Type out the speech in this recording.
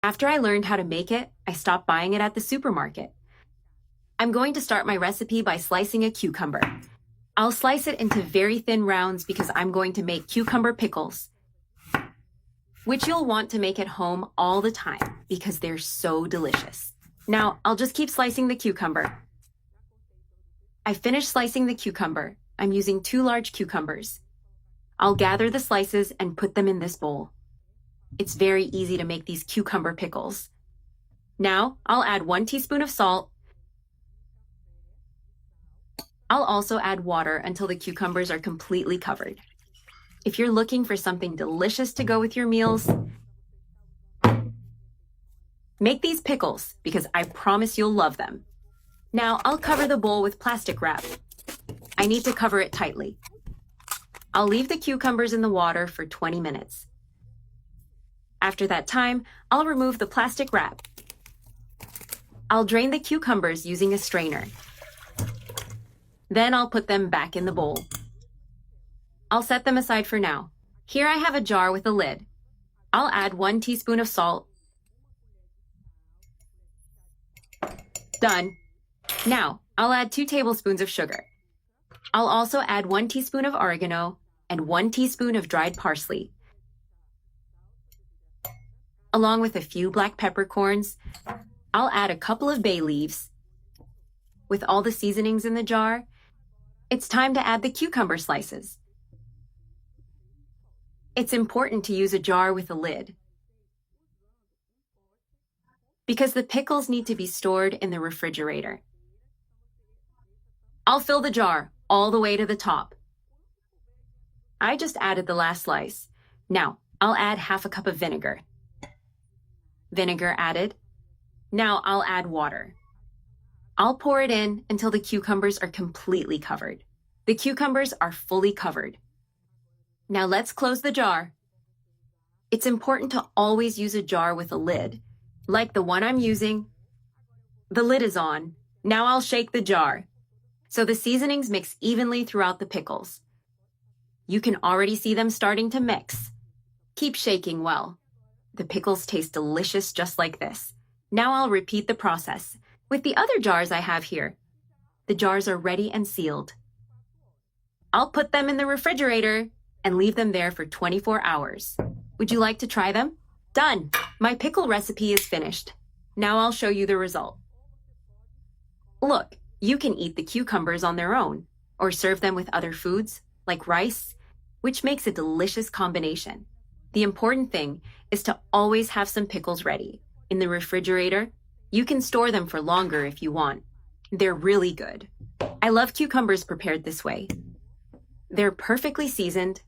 After I learned how to make it, I stopped buying it at the supermarket. I'm going to start my recipe by slicing a cucumber. I'll slice it into very thin rounds because I'm going to make cucumber pickles, which you'll want to make at home all the time because they're so delicious. Now, I'll just keep slicing the cucumber. I finished slicing the cucumber. I'm using 2 large cucumbers. I'll gather the slices and put them in this bowl. It's very easy to make these cucumber pickles. Now, I'll add 1 teaspoon of salt. I'll also add water until the cucumbers are completely covered. If you're looking for something delicious to go with your meals, make these pickles because I promise you'll love them. Now, I'll cover the bowl with plastic wrap. I need to cover it tightly. I'll leave the cucumbers in the water for 20 minutes. After that time, I'll remove the plastic wrap. I'll drain the cucumbers using a strainer. Then I'll put them back in the bowl. I'll set them aside for now. Here I have a jar with a lid. I'll add 1 teaspoon of salt. Done. Now, I'll add 2 tablespoons of sugar. I'll also add 1 teaspoon of oregano and 1 teaspoon of dried parsley, along with a few black peppercorns. I'll add a couple of bay leaves. With all the seasonings in the jar, it's time to add the cucumber slices. It's important to use a jar with a lid because the pickles need to be stored in the refrigerator. I'll fill the jar all the way to the top. I just added the last slice. Now, I'll add half a cup of vinegar. Vinegar added. Now I'll add water. I'll pour it in until the cucumbers are completely covered. The cucumbers are fully covered. Now let's close the jar. It's important to always use a jar with a lid, like the one I'm using. The lid is on. Now I'll shake the jar so the seasonings mix evenly throughout the pickles. You can already see them starting to mix. Keep shaking well. The pickles taste delicious just like this. Now I'll repeat the process with the other jars I have here. The jars are ready and sealed. I'll put them in the refrigerator and leave them there for 24 hours. Would you like to try them? Done! My pickle recipe is finished. Now I'll show you the result. Look, you can eat the cucumbers on their own or serve them with other foods like rice, which makes a delicious combination. The important thing is to always have some pickles ready. In the refrigerator, you can store them for longer if you want. They're really good. I love cucumbers prepared this way. They're perfectly seasoned,